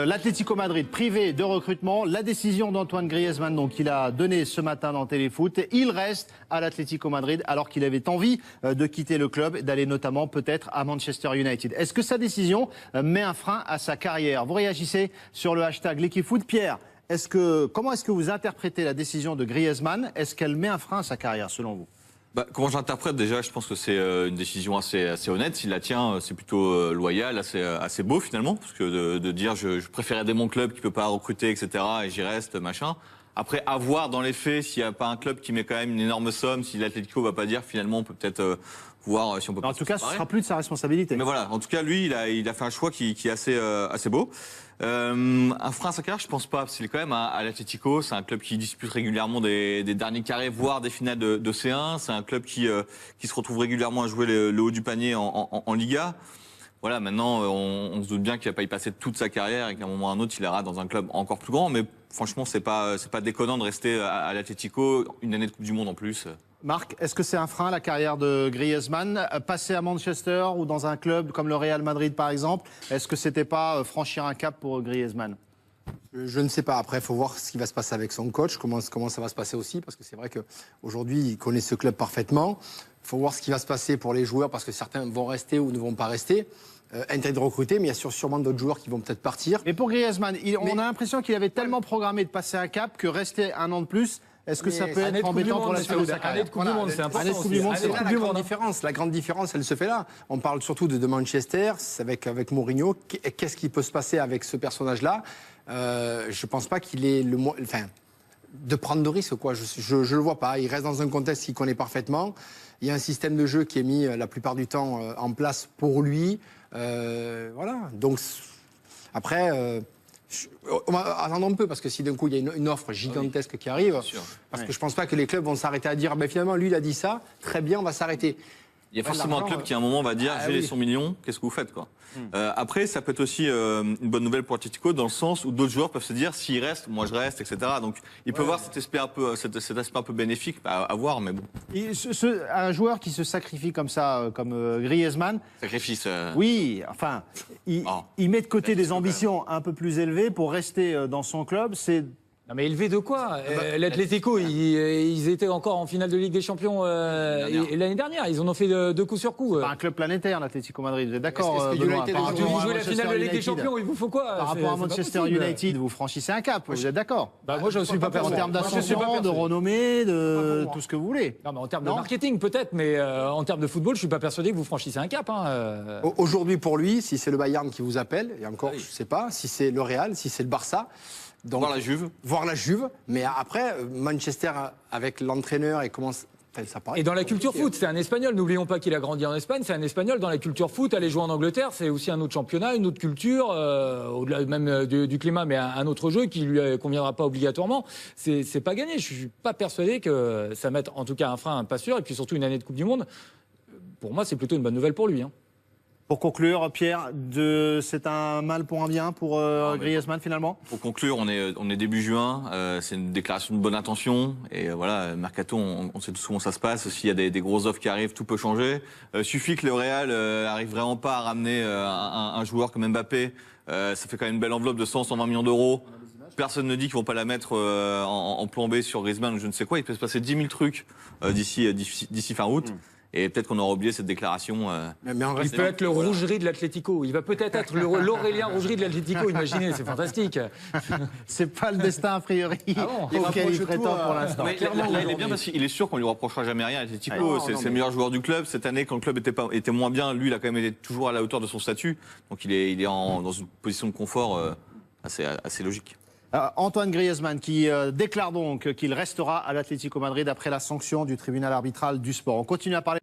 L'Atlético Madrid privé de recrutement, la décision d'Antoine Griezmann donc qu'il a donnée ce matin dans Téléfoot, il reste à l'Atlético Madrid alors qu'il avait envie de quitter le club et d'aller notamment peut-être à Manchester United. Est-ce que sa décision met un frein à sa carrière? Vous réagissez sur le hashtag L'Equifoot. Pierre, comment est-ce que vous interprétez la décision de Griezmann? Est-ce qu'elle met un frein à sa carrière selon vous? Comment je l'interprète, déjà, je pense que c'est une décision assez honnête. S'il la tient, c'est plutôt loyal, assez beau finalement, parce que de dire je préfère aider mon club qui peut pas recruter, etc. et j'y reste, machin. Après, à voir dans les faits s'il n'y a pas un club qui met quand même une énorme somme, si l'Atlético va pas dire finalement on peut peut-être voir si on peut. En tout cas, ce sera plus de sa responsabilité. Mais voilà, en tout cas, lui, il a fait un choix qui est assez beau. Un frein à sa carrière, je pense pas, parce qu'il est quand même à l'Atlético, c'est un club qui dispute régulièrement des derniers carrés, voire des finales de C1. C'est un club qui se retrouve régulièrement à jouer le haut du panier en Liga. Voilà, maintenant, on se doute bien qu'il va pas y passer toute sa carrière et qu'à un moment ou à un autre, il ira dans un club encore plus grand. Mais franchement, c'est pas déconnant de rester à l'Atlético, une année de Coupe du Monde en plus. Marc, est-ce que c'est un frein à la carrière de Griezmann? Passer à Manchester ou dans un club comme le Real Madrid par exemple, est-ce que c'était pas franchir un cap pour Griezmann? Je ne sais pas. Après, il faut voir ce qui va se passer avec son coach, comment ça va se passer aussi, parce que c'est vrai qu'aujourd'hui, il connaît ce club parfaitement. Il faut voir ce qui va se passer pour les joueurs, parce que certains vont rester ou ne vont pas rester. Intérêt de recruter, mais il y a sûrement d'autres joueurs qui vont peut-être partir. Mais pour Griezmann, on a l'impression qu'il avait tellement programmé de passer un cap que rester un an de plus, est-ce que ça peut être embêtant pour la suite de sa carrière? C'est important. La grande différence, elle se fait là. On parle surtout de Manchester, avec Mourinho. Qu'est-ce qui peut se passer avec ce personnage-là? Je ne pense pas qu'il ait de prendre de risques, quoi. Je le vois pas. Il reste dans un contexte qu'il connaît parfaitement. Il y a un système de jeu qui est mis la plupart du temps en place pour lui. Voilà. Donc, après... attendons un peu, parce que si d'un coup il y a une offre gigantesque qui arrive, parce que je pense pas que les clubs vont s'arrêter à dire finalement lui il a dit ça, très bien, on va s'arrêter. Il y a forcément un club qui à un moment va dire j'ai les 100 millions, qu'est-ce que vous faites quoi. Après ça peut être aussi une bonne nouvelle pour Atletico dans le sens où d'autres joueurs peuvent se dire s'il reste, moi je reste, etc. Donc il peut voir cet aspect un peu bénéfique à voir, mais bon. Un joueur qui se sacrifie comme ça, comme Griezmann. Sacrifice. Oui, enfin, il met de côté des ambitions un peu plus élevées pour rester dans son club. C'est non mais élevé de quoi? L'Atlético, ils étaient encore en finale de Ligue des Champions l'année dernière. Ils en ont fait de coup sur coup. C'est pas un club planétaire, l'Atlético Madrid. Vous êtes d'accord? Vous jouez la finale de Ligue des Champions, il vous faut quoi? Par rapport à Manchester United, vous franchissez un cap. Vous êtes d'accord? Moi, je ne suis pas persuadé. En termes d'ascension, de renommée, de tout ce que vous voulez. Non, mais en termes de marketing, peut-être, mais en termes de football, je ne suis pas persuadé que vous franchissez un cap. Aujourd'hui, pour lui, si c'est le Bayern qui vous appelle, et encore, je ne sais pas, si c'est le Real, si c'est le Barça. Donc, voir la Juve, mais après Manchester avec l'entraîneur et comment ça paraît. Et dans la culture foot, c'est un Espagnol. N'oublions pas qu'il a grandi en Espagne. C'est un Espagnol dans la culture foot. Aller jouer en Angleterre, c'est aussi un autre championnat, une autre culture, au-delà même du climat, mais un autre jeu qui lui conviendra pas obligatoirement. C'est pas gagné. Je suis pas persuadé que ça mette en tout cas un frein, pas sûr, et puis surtout une année de Coupe du Monde. Pour moi, c'est plutôt une bonne nouvelle pour lui. Pour conclure, Pierre, c'est un mal pour un bien pour Griezmann finalement? Pour conclure, on est début juin, c'est une déclaration de bonne intention et voilà, mercato, on sait tous comment ça se passe. S'il y a des grosses offres qui arrivent, tout peut changer. Suffit que le Real arrive vraiment pas à ramener un joueur comme Mbappé. Ça fait quand même une belle enveloppe de 100-120 millions d'euros. Personne ne dit qu'ils vont pas la mettre en plan B sur Griezmann ou je ne sais quoi. Il peut se passer 10 000 trucs d'ici fin août. Et peut-être qu'on aura oublié cette déclaration. Il peut être le Rougerie de l'Atlético. Il va peut-être être l'Aurélien Rougerie de l'Atlético. Imaginez, c'est fantastique. C'est pas le destin a priori auquel il prétend pour l'instant. Là, il est bien parce qu'il est sûr qu'on lui reprochera jamais rien à l'Atlético. C'est le meilleur joueur du club. Cette année, quand le club était moins bien, lui, il a quand même été toujours à la hauteur de son statut. Donc il est dans une position de confort assez logique. Antoine Griezmann qui déclare donc qu'il restera à l'Atlético Madrid après la sanction du tribunal arbitral du sport. On continue à parler.